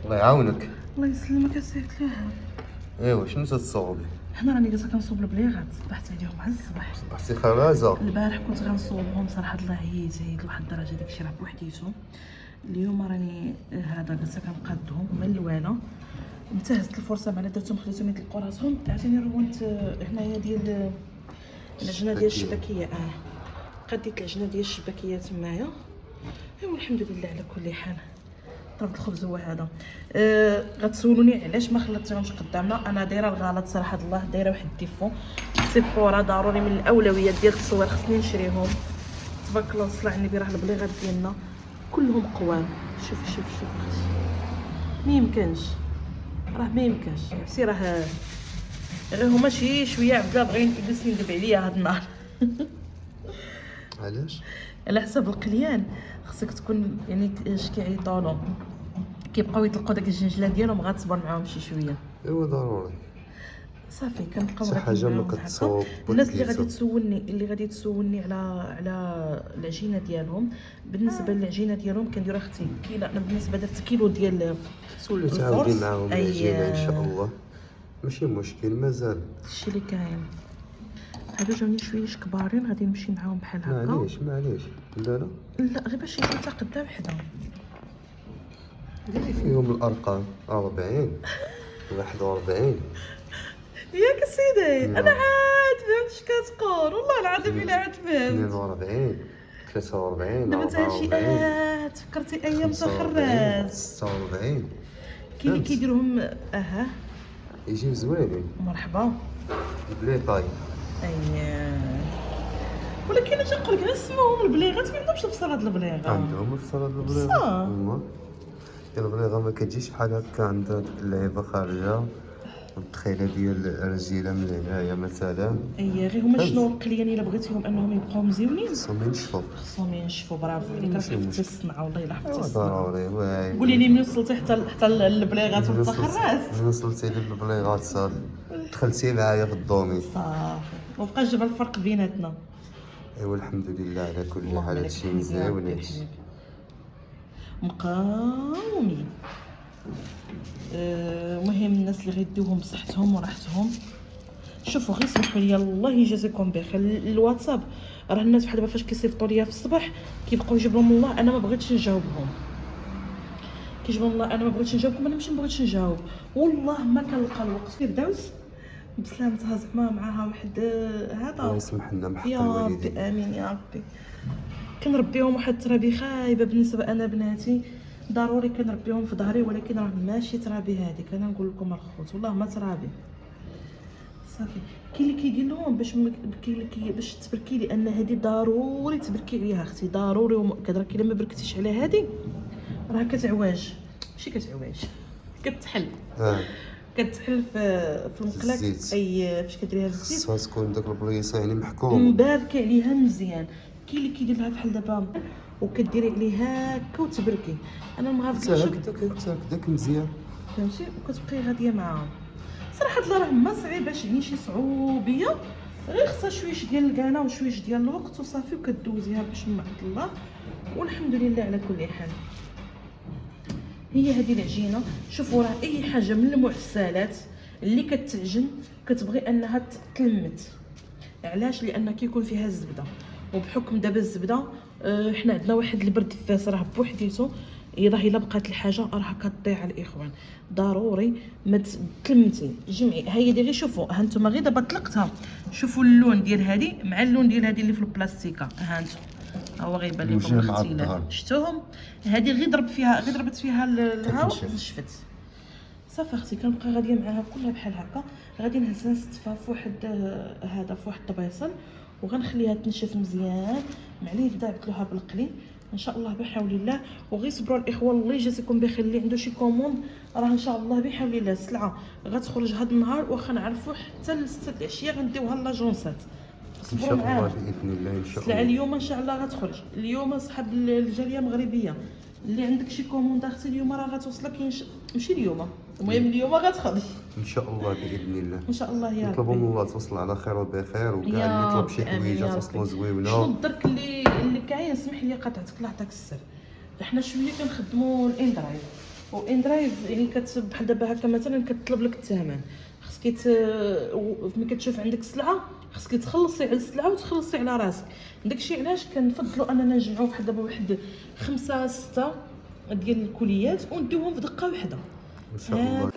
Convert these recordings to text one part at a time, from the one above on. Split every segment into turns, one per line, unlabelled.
الله يعاونك.
الله يسلمك اسيدي ليها.
ايوا شنو تتصوبي؟
حنا راني جالسه كنصوب البليغات، صبحت عليهم على الصباح.
صبحتي خرازه.
البارح كنت غنصوبهم صراحه الله عييت لواحد الدرجه داكشي راه بوحديتو. اليوم راني هذا جالسه كنقادهم من الوالا. انتهزت الفرصه معنا درتهم خليتهم يطلقوا راسهم. عرفتيني رونت هنايا ديال العجنه ديال الشبكيه. قديت العجنه ديال الشبكيه تمايا. ايوا الحمد لله على كل حال. طرف الخبز هو هذا. غتسولوني علاش ما خلطتيهمش قدامنا. انا دايره الغلط صراحه الله، دايره واحد الديفو. السيبورا ضروري من الاولويات ديال التصوير خصني نشريهم. تبارك الله وصلى على النبي، راه البليغات ديالنا كلهم قوام. شوف شوف شوف اختي، ما يمكنش، راه ما يمكنش. عرفتي راه غير هما شي شويه عبده بغا يجلس يندب عليا هاد النهار.
علاش؟
على حسب القليان خصك تكون يعني اش كيعيطولو، كيبقاو يطلقوا داك الجنجله ديالهم، غتصبر معاهم شي شويه.
ايوا ضروري.
صافي كنبقاو
شي حاجه ما كتصوب.
الناس اللي غادي تسولني على العجينه ديالهم. بالنسبه للعجينه ديالهم كندير اختي كيلو. انا بالنسبه درت كيلو ديال
تولي تعاودي معاهم العجينه ان شاء الله، ماشي مشكل مازال.
هادشي اللي كاين. هادو جاوني شويه كبارين، غادي نمشي معاهم بحال هكا.
معليش لا
لا غير باش يجيو حتى قدا وحده.
ديري فيهم الارقام 40 41.
ياك سيدي انا عاد فهمت اش كتقول، والله العظيم الا عاد فهمت.
42 43
دابا انت هادشي
44
تفكرتي ايام تخرج.
46
كاين اللي كيديروهم
يجيو زوينين.
مرحبا
بلي طاي.
ولكن اش نقول لك، غير سموهم البليغات، ما عندهمش الفصل هاد البليغه.
عندهم الفصل هاد البليغه. البليغه ما كتجيش بحال هكا عندها ديك اللعيبه خارجه والتخيله ديال الرجيله من هنايا مثلا.
غير هما شنو القليان الا بغيتيهم انهم يبقاو مزيونين
خصهم
ينشفوا. برافو عليك، راه حفظتي الصنعه والله الا حفظتي الصنعه.
ضروري.
قولي لي منين وصلتي حتى البليغات وانت خراست.
منين وصلتي للبليغات صافي دخلتي معايا في الدومين
صافي، مبقاش جاب الفرق بيناتنا.
ايوا الحمد لله على كل حال. هادشي مزيان هادشي.
مقاومين. المهم الناس اللي غيديوهم بصحتهم وراحتهم. شوفوا غير سمحوا لي الله يجازيكم بخير. الواتساب راه الناس بحال دابا فاش كيصيفطوا ليا في الصباح كيبقاو يجيب لهم الله انا ما بغيتش نجاوبهم. كيجيب الله انا ما بغيتش نجاوبكم، انا ماشي ما بغيتش نجاوب، والله ما كنلقى الوقت. كيف داوز بسلامتها زعما معاها واحد هذا.
الله يسمح لنا بحق
يا
الوالدين.
ربي امين يا ربي. كنربيهم واحد التربيه خايبه. بالنسبه انا بناتي ضروري كنربيهم في ظهري، ولكن راه ماشي ترابي هذيك. انا نقول لكم الخوت والله ما ترابي. صافي كاين اللي كيدير لهم باش تبركي لي ان هذه ضروري تبركي عليها اختي، ضروري ومؤكد. راكي لما بركتيش على هذه راه كتعواج، ماشي كتعواج، كتحل. كتحل في المقلاك. فاش كديريها في الزيت
خصها تكون داك البليصه يعني محكومه
مباركه عليها مزيان. كاين اللي كيدير لها بحال دابا وكديري عليه هكا وتبركي. انا ما عرفتش
هكذاك مزيان
فهمتي، وكتبقاي غاديه معاهم. صراحه الله راه ما صعيباش يعني شي صعوبيه، غير خصها شويش ديال الكانه وشويش ديال الوقت وصافي، وكدوزيها باش من عند الله والحمد لله على كل حال. هي هذه العجينه. شوفوا راه اي حاجه من المعسلات اللي كتعجن كتبغي انها تلمت. علاش؟ لان كيكون فيها الزبده، وبحكم دابا الزبده حنا عندنا واحد البرد فاس راه بوحديتو. الا بقات الحاجه راه كتضيع الاخوان. ضروري ما تلمتي جمعي. هي غير شوفوا ها انتم غير دابا طلقتها. شوفوا اللون ديال هذه مع اللون ديال هذه اللي في البلاستيكه. ها انتم هو غيبان لكم الاختلاف. شفتوهم؟ هذه غير ضربت فيها الهواء نشفت. صافي اختي كنبقى غاديه معاها كلها بحال هكا. غادي نهزها نستفها في واحد هذا في واحد الطبيصل، وغنخليها تنشف مزيان. معليه دابتلوها بالقلي ان شاء الله بحول الله. وغير صبروا الاخوه الله يجازيكم بخير. اللي عنده شي كوموند راه ان شاء الله بحول الله السلعه غتخرج هذا النهار، واخا نعرفوا حتى ل6 العشيه غنديوها لاجونسات. صبروا معانا
باذن الله. ان شاء الله
السلعه اليوم ان شاء الله غتخرج. اليوم صحاب الجاليه المغربيه اللي عندك شي كوموند اختي اليوم راه غتوصلك ماشي اليوم، المهم اليوم غتخرج
ان شاء الله باذن الله.
ان شاء الله يا ربي.
نطلبوا من الله توصل على خير وبخير، وكاع اللي يطلب شي حويجه توصلوا زويونه.
شنو الدرك اللي كاين؟ سمح لي قطعتك الله يعطيك السر. حنا شويه كنخدموا الاندرايف. وان درايف يعني بحال دابا هكا مثلا كتطلب لك الثمن، خصك ملي كتشوف عندك السلعه خصك تخلصي على السلعه وتخلصي على راسك. داكشي علاش كنفضلوا اننا نجمعوا بحال دابا واحد 5 6 ديال الكليات ونديوهم في دقه واحده
ان شاء الله.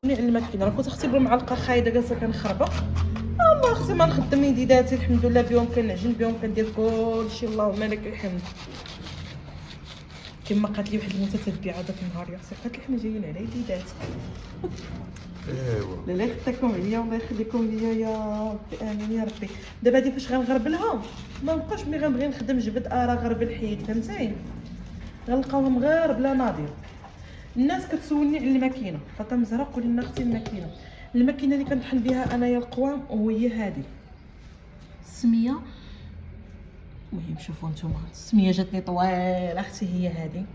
الماكينه راه كنت اختي بالمعلقه خايده جالسه كنخربق. الله اختي ما نخدم يديداتي الحمد لله بهم، كنعجن بهم، كندير كلشي اللهم لك الحمد. كما قالت لي واحد المتتبعه داك النهار يا اختي، قالت لي حنا جايين على يديداتك.
ايوا
لا يخليكم عليا والله يخليكم ليا يا ربي، امين يا ربي. دابا هادي فاش غنغربلها ما نبقاش ملي غنبغي نخدم جبد غربل حيد، فهمتي؟ غنلقاوهم غير بلا ناظر. الناس كتسولني على الماكينه، فاطمه زهراء قولي لنا اختي الماكينه اللي كنطحن بها انايا القوام وهي هذه السميه. المهم شوفوا نتوما السميه جاتني طويله اختي، هي هذه.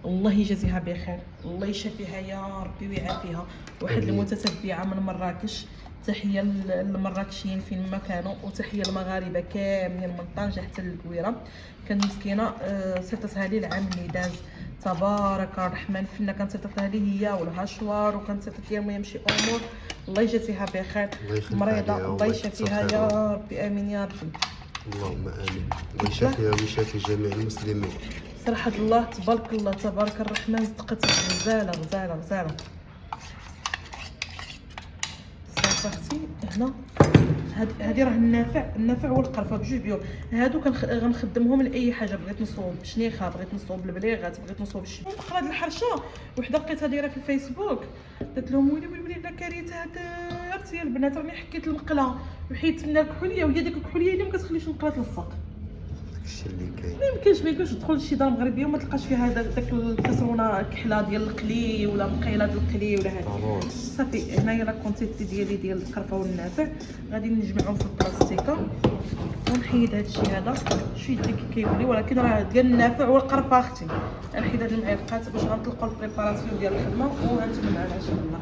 الله يجازيها بخير، الله يشافيها يا ربي ويعافيها. واحد المتتبعه من مراكش، تحيه للمراكشيين فين ما كانوا، وتحيه للمغاربه كاملين من طنجه حتى للكويره. كانت مسكينه سيطتها لي العام اللي داز، تبارك الرحمن فينا كانت سيطتها لي هي والهشوار، وكانت سيطت لي المهم شي امور. الله يجازيها بخير، مريضه الله يشافيها يا ربي، امين يا ربي.
اللهم امين. الله يشافيها ويشافي جميع المسلمين.
صراحه الله تبارك الله تبارك الرحمن، صدقت غزاله غزاله غزاله. صافي هنا هادي راه النافع والقرفه بجوج بيهم. هادو غنخدمهم لاي حاجه، بغيت نصوب شنيخه، بغيت نصوب البليغات، بغيت نصوب نقرا هاد الحرشه. وحده لقيتها دايره في الفيسبوك، قالت لهم ويلي لا كارثه درت يا البنات، راني حكيت المقله وحيدت منها الكحوليه، وهي ديك الكحوليه اللي ما كتخليش نقرا تلصق.
داكشي اللي كاين.
ما يمكنش تدخل لشي دار مغربيه وما تلقاش فيها داك الكسرونه كحله ديال القلي ولا مقيله ديال القلي ولا هذا. صافي هنايا لا كونتيتي ديالي ديال القرفه والنافع غادي نجمعهم في البلاستيكه ونحيد هادشي هذا شويه كيولي، ولكن راه ديال النافع والقرفه اختي. غنحيد هاد المعلقات باش غنطلقوا البريباراسيون ديال الخدمه وغنتم معنا ان شاء الله.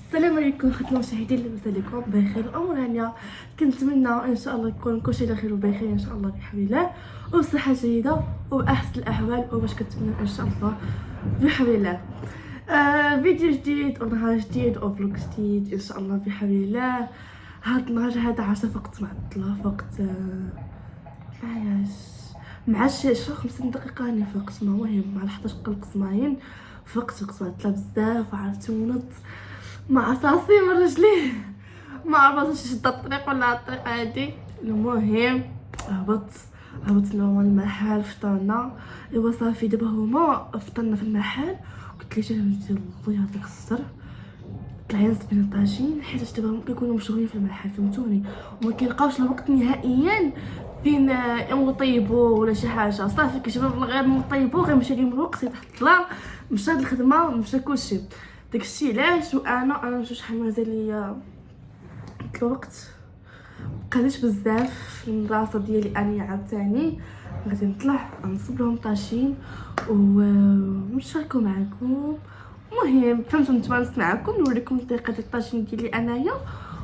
السلام عليكم اخواتي المشاهدين، لاباس عليكم بخير امور هانيه. كنتمنى ان شاء الله يكون كلشي على خير وبخير ان شاء الله بحول الله وبصحه جيده وباحسن الاحوال، وباش كنتمنى ان شاء الله بحول الله فيديو جديد ونهار جديد وفلوق جديد ان شاء الله بحول الله. هاد النهار هذا عاشا فقط معطله، فقط مع الشاشه 50 دقيقه راني فقط، ما مهم مع 11 قلق سماين فقط معطله بزاف، وعرفت ونط مع راسي من رجلي، ما عرفتش نشد الطريق ولا الطريق عادي. المهم هبط لهم المحل، فطرنا ايوا صافي. دابا هما فطرنا في المحل، قلت لي شنو ندير الله يعطيك الستر، طلعين صبينا طاجين حيت دابا كيكونوا مشغولين في المحل فهمتوني، وما كيلقاوش الوقت نهائيا فين يطيبوا ولا شي حاجه. صافي كيشوفوا غير نطيبوا غيمشي لهم الوقت، يطيح الظلام، مشى الخدمه مشى كلشي. داكشي علاش وانا شحال مازال ليا الوقت، بقيت بزاف في المدرسه ديالي اني عاوتاني غادي نطلع نصب لهم طاجين ونشاركو معكم. المهم فهمتوا نتوانس معكم نوريكم الطريقه ديال الطاجين ديالي انايا،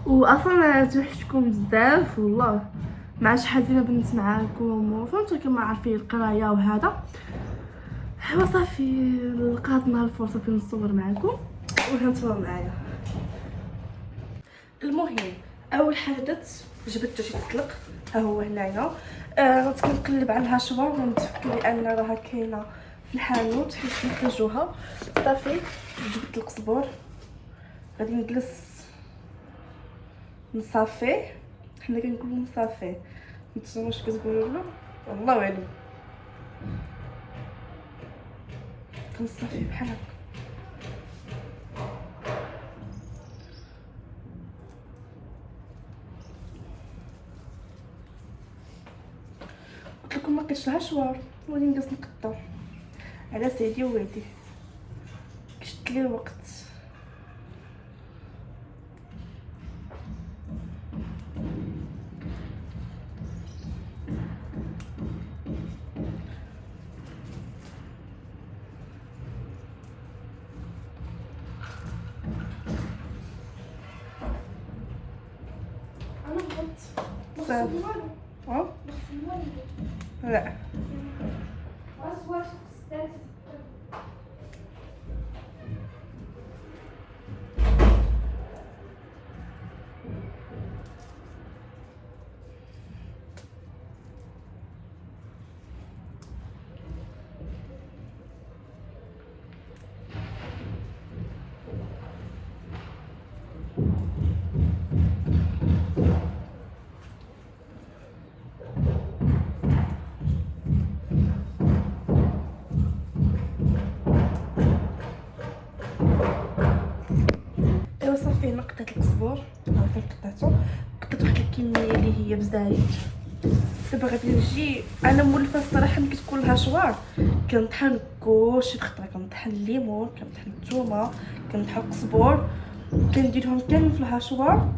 واصلا توحشتكم بزاف والله، مع شحال ديما بنت معاكم وفهمتوا كما عارفين القرايه وهذا. ايوا صافي لقات نهار الفرصه فين نصور معكم وهانتوا معايا. المهم اول حاجه درت جبدته شي تطلق، ها هو هنايا. غادي كنقلب على الهاشوار ونتفكر بان راها كاينه في الحانوت حيت نحتاجوها. صافي جبت القزبور، غادي نجلس نصافيه. حنا كنقولوا نصافيه، نتوما واش كتقولوا له والله اعلم. كنصافيه بحال هكا. قلت لكم ما كاينش الهشوار، غادي نجلس نقطع على سيدي وويدي. كشت لي الوقت. انا غلطت.
صافي. اه لا
ايوا صافي نقطة القزبور، فين قطعته قطعت واحد الكميه اللي هي بزايد. دابا غادي نجي انا مولفه الصراحه ملي كتكون الهشوار كنطحن كلشي بخطره، كنطحن الليمون، كنطحن الثومه، كنطحن القزبور، كنديرهم كامل في الهشوار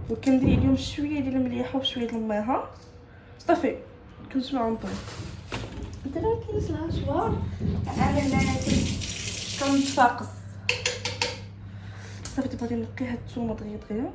وكندير عليهم شويه ديال المليحه وشويه ديال الماء. صافي كنجمعهم طيب. دابا كاينش الهشوار انا هنايا كنتفاقس. صافي دابا غادي نقي هاد الثومه دغيا دغيا.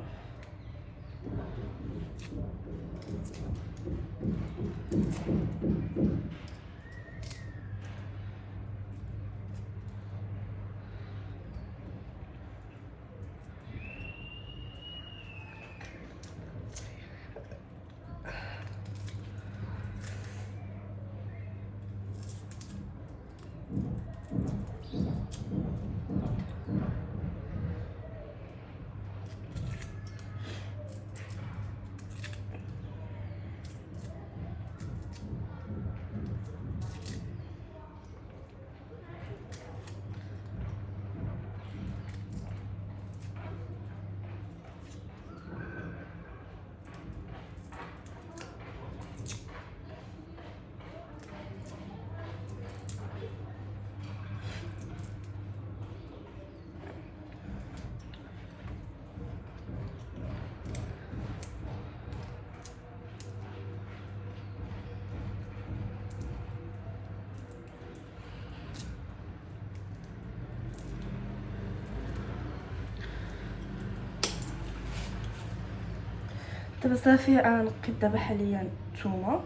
دابا صافي نقيت دابا حاليا الثومه.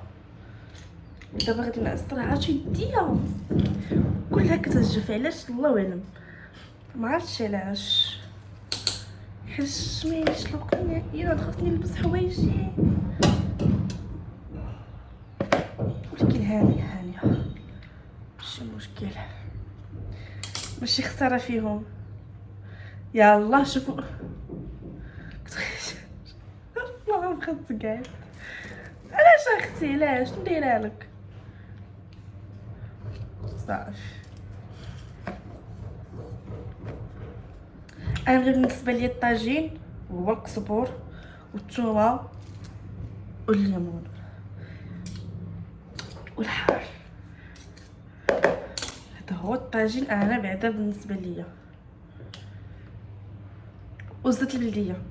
دابا غادي نعصر. عرفتي يديا كلها كتنجف، علاش الله اعلم، ما عرفتش علاش، حيت ما يجيش الوقت نهائيا. خاصني نلبس حوايجي ولكن هانيه ماشي مشكل، ماشي خساره فيهم. يا الله شوفوا والله بخت قاعد. علاش اختي علاش نديرها لك؟ صافي انا غير بالنسبه لي الطاجين هو القزبور والثومه والليمون والحار. هذا هو الطاجين انا بعدا بالنسبه ليا. وزيت البلديه،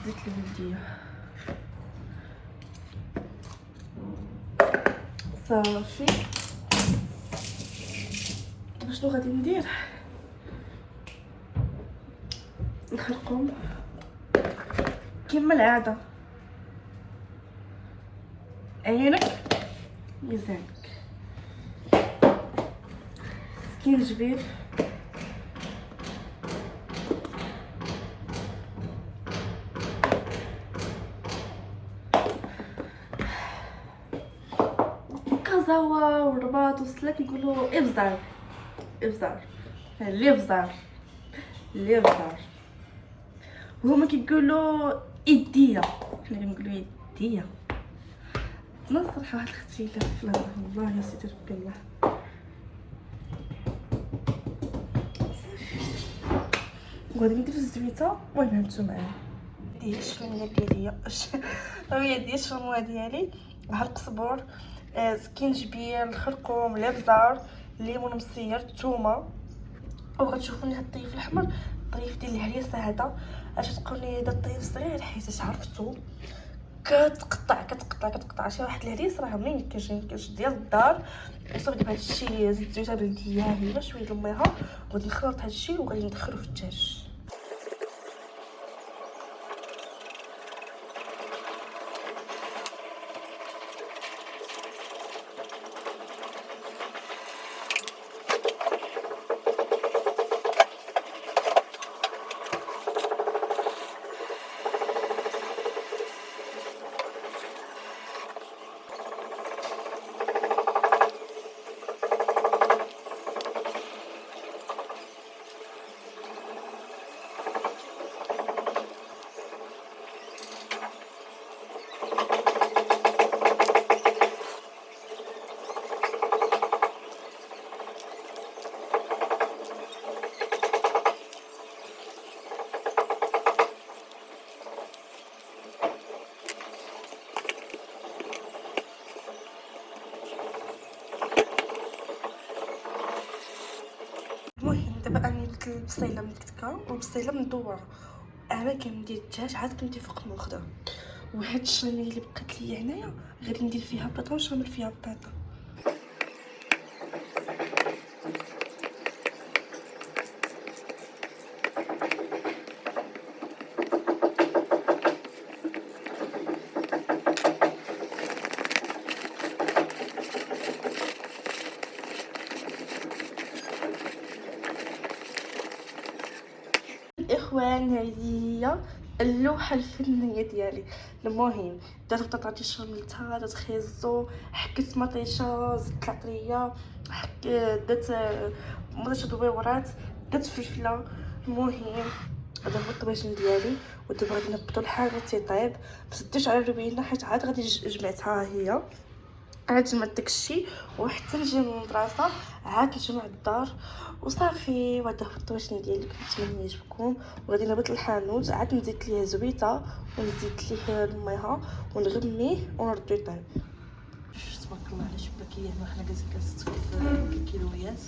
زيت البلديه. صافي شنو غادي ندير؟ نخلقهم كما العاده. عينك ميزانك. سكينجبير القزاوه والرباط والسلا كيقولوا ابزار ابزار لي بزار وهما كيقولوا ايديا، حنا كنقولوا ايديا. نصراحه واحد الاختلاف، لا والله يا سيدي ربي الله. وغادي ندير الزويته وغنهمتو معايا. هي الشرميه ديالي هي ديال الشرموه ديالي، بحال القزبور، سكينجبير، الخرقوم، الابزار، الليمون مسير، الثومه. وغتشوفوني هاد الطيف الاحمر الطيف ديال الهريسه هذا. اش تقولني هذا الطيف صغير حيت عرفتو كتقطع شي واحد الهريس راه ميمكنش ديال الدار. وصافي بهذا الشيء زدت زيوته بلديه هي شويه الميها وغادي نخلط هذا الشيء وغادي ندخلو في الدجاج. المهم دابا انا درت البصيله مدكتكه والبصيله مدوره. انا كندير الدجاج عاد كنتي فوق المخده، وهاد الشرميه اللي بقات ليا هنايا غادي ندير فيها بيضه ونشرمل فيها البيضه. الاخوان هذه هي اللوحه الفنيه ديالي. المهم درت البطاطا ديال شرملتها، درت خيزو، حكيت مطيشه، زدت العطريه، درت مطيشه دويورات، درت فلفله. المهم هذا هو الطبيشن ديالي. ودابا غادي نبدو الحاجه تيطيب، ما سديتش على الربينه حيت عاد غادي جمعتها. هي عاد جمعت داكشي وحتى نجي من المدرسه عاد نجمع الدار وصافي. وهذا هو الطبيشن ديالي، كنتمنى يعجبكم. وغادي نبت الحانوت عاد نزيد ليه زويته ونزيد ليه الميها ونغميه ونردو يطيب. تبارك الله على شباكيه. حنا كنستكفوا في الكيلويات،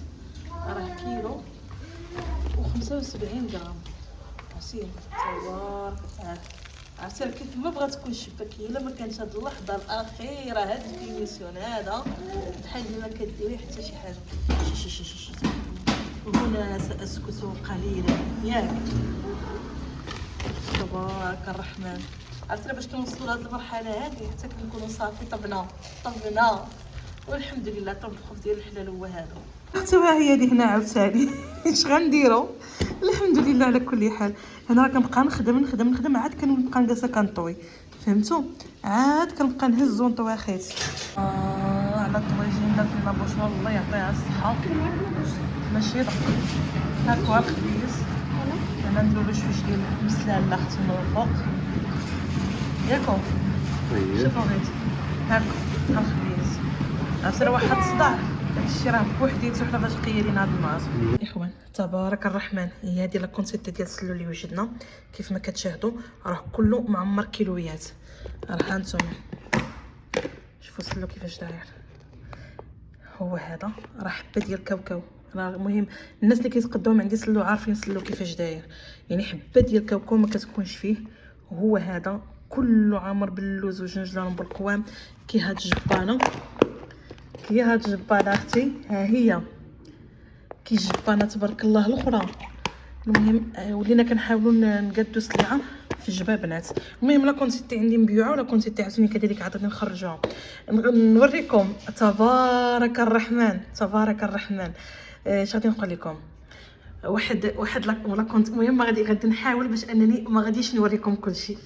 راه كيلو و75 غرام. عرفتي تبارك عرفتي كيف ما بغات تكون شباكيه. الا ما كانش هاد اللحظه الاخيره هاد الفينيسيون هذا بحال ما كديري حتى شي حاجه. شي وهنا ساسكت قليلا ياك. تبارك الرحمن. عرفتي باش كنوصلوا لهاد المرحله هادي حتى كنكونوا صافي طبنا والحمد لله. طب الخبز ديال الحلال هو هذا. حتى هي دي هنا عاوتاني اش غنديروا. الحمد لله على كل حال. انا راه كنبقى نخدم عاد كنبقى جالسه كنطوي، فهمتوا؟ عاد كنبقى نهز ونطوي اخيتي. على الطويجين درت لنا بوش والله يعطيها الصحه. ماشي دق هاكا الخبيز. انا نديرو له شويه ديال المسلال اختي من الفوق ياكو. شوفوا غير هاكا الخبيز. عرفتي راه واحد الصداع داكشي راه بوحديتو حنا فاش قيالين هاد النهار. اخوان تبارك الرحمن. هي هادي لا كونسيت ديال السلو اللي وجدنا كيف ما كتشاهدوا راه كله معمر كيلويات. راه هانتوما شوفوا السلو كيفاش داير. هو هذا راه حبه ديال الكاوكاو. راه المهم الناس اللي كيتقداو عندي سلو عارفين السلو كيفاش داير، يعني حبه ديال الكاوكاو ما كتكونش فيه. هو هذا كله عامر باللوز والجنجلان وبالقوام. كي هاد الجبانه اختي ها هي كي الجبانه تبارك الله الاخرى. المهم ولينا كنحاولوا نقادو سلعه في الجبابنات. المهم لا كونسيتي عندي مبيوعه ولا كونسيتي عاوتاني كذلك عاد غادي نخرجوها نوريكم. تبارك الرحمن اش غادي نقول لكم. واحد ولا كنت المهم غادي نحاول باش انني ما غاديش نوريكم كلشي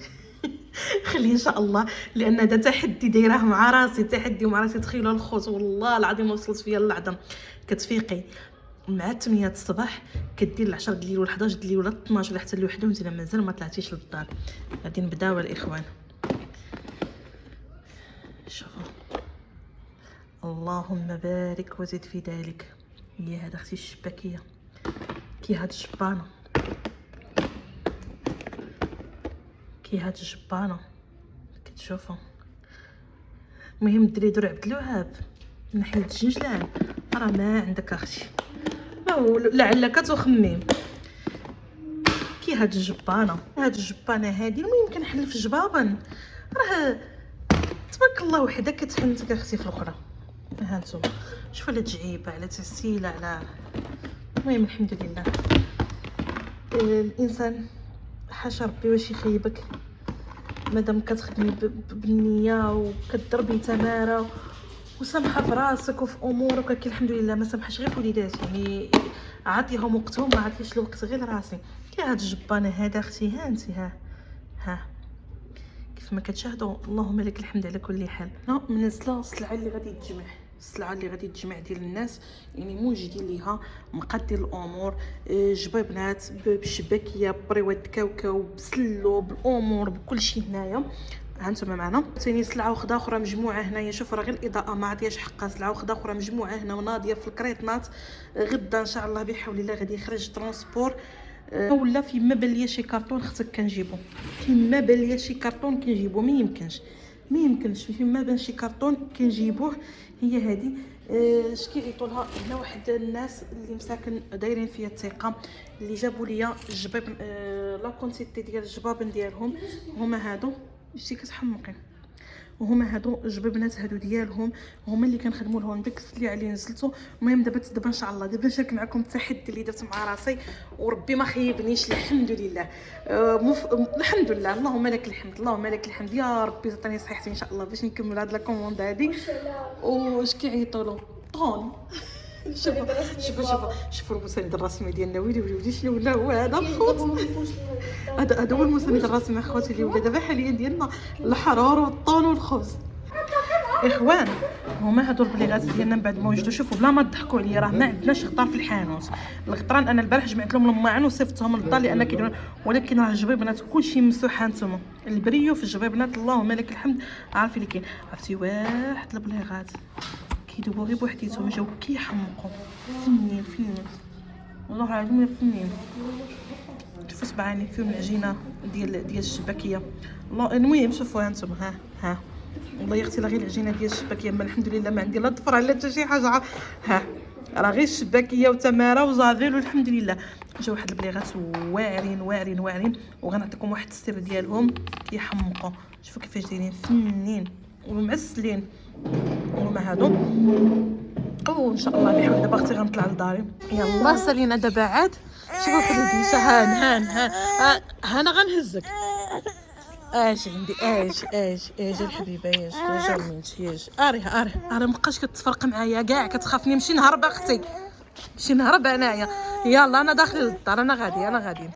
خلي ان شاء الله، لان هذا تحدي دايراه مع راسي، تحدي مع راسي. تخيلوا الخوت والله العظيم وصلت فيا اللعظه. كتفيقي مع 8 الصباح كدير ل 10 د الليل ولا 11 د الليل ولا 12 ولا حتى ل1 وانت مازال ما طلعتيش للدار. غادي نبداو الاخوان. شوفوا اللهم بارك وزد في ذلك. هي هذا اختي الشباكيه كي هاد الجبانه، كي هاد الجبانه كتشوفوا. المهم الدري دور عبد الوهاب من ناحيه الجنجلان راه ما عندك اختي، لعلك تخمم. كي هاد الجبانه، هاد الجبانه هادي المهم كنحل في الجبابن، راه تبارك الله وحده كتحنتك اختي في الاخرى. ها انتم شوفوا على تجعيبه على تسيله على، المهم الحمد لله. الانسان حاشا ربي واش يخيبك مادام كتخدمي بالنيه وكتضربي تماره وسامحه في راسك وفي امورك. كي الحمد لله ما سامحش غير وليداتي، يعني عطيهم وقتهم، ما عطيش الوقت غير راسي. كي هاد الجبانه هذا اختي، ها انت ها كيف ما كتشاهدوا. اللهم لك الحمد على كل حال. منزله السلعه اللي غادي تجمع، السلعه اللي غادي تجمع ديال الناس، يعني موجدين ليها مقادير الامور، جبابنات بالشباكيه بريوات كاوكاو بسلو بالامور بكل شيء هنايا. هانتوما معنا ثاني سلعه وحده اخرى مجموعه هنايا. شوف راه غير الاضاءه ما عطياش حقها. سلعه وحده اخرى مجموعه هنا وناضيه في الكريطنات. غدا ان شاء الله بحول الله غادي يخرج ترونسبور، ولا فيما بان ليا شي كارطون خصك كنجيبو، فيما بان ليا شي كارطون كنجيبو. ما يمكنش فيما بان شي كارطون كنجيبوه. هي هذه اش كيعيطوا لها هنا واحد الناس اللي مساكن دايرين فيا الثقه، اللي جابوا ليا الجباب لا كونتيتي ديال الجبابن ديالهم هما هادو. شتي كتحمقي، وهما هادو الجبابنات هادو ديالهم هما اللي كنخدموا لهم داك اللي عليه نزلتو. المهم دابا ان شاء الله دابا نشارك معكم التحدي اللي درت مع راسي، وربي ما خيبنيش الحمد لله. الحمد لله، اللهم لك الحمد، اللهم لك الحمد يا ربي. عطيني صحتي ان شاء الله باش نكمل هاد لا كوموند هادي. واش كيعيطوا له طون. شوفوا المساند الرسمي ديالنا. ويلي شنو ولا هو هذا الخوت. هذا هو المساند الرسمي اخواتي اللي ولا دابا حاليا ديالنا الحرار والطون والخبز. اخوان هما هادو البليغات ديالنا من بعد ما وجدوا. شوفوا بلا ما تضحكوا عليا راه ما عندناش خضار في الحانوت. الغطران انا البارح جمعت لهم الماعن وصيفطهم للدار لان كيديروا، ولكن راه الجبيبنات كلشي ممسوح. هانتوما البريو في الجبيبنات اللهم لك الحمد. عارفين اللي كاين، عرفتي واحد البليغات كيدوبوا غير بوحديتهم جاو كيحمقوا فنين والله العظيم فنين. شوفوا صبعاني فيهم العجينه ديال الشباكيه. الله المهم شوفوا هانتوما ها والله يا اختي لا غير العجينه ديال الشباكيه. ما الحمد لله ما عندي لا ضفره لا حتى شي حاجه. ها راه غير الشباكيه وتماره وزافيل والحمد لله. جاو واحد البليغات واعرين وغنعطيكم واحد السر ديالهم كيحمقوا. شوفوا كيفاش دايرين فنين ومعسلين هما هادو. وان شاء الله بحول دابا اختي غنطلع لداري. يلا سالينا دابا عاد. شوفوا واحد الديشه. هان غنهزك. اش عندي اش الحبيبه ياش جالمنت ياش اري مابقاش كتفرق معايا كاع، كتخافني. نمشي نهرب اختي، نمشي نهرب انايا. يلا انا داخله للدار، انا غادي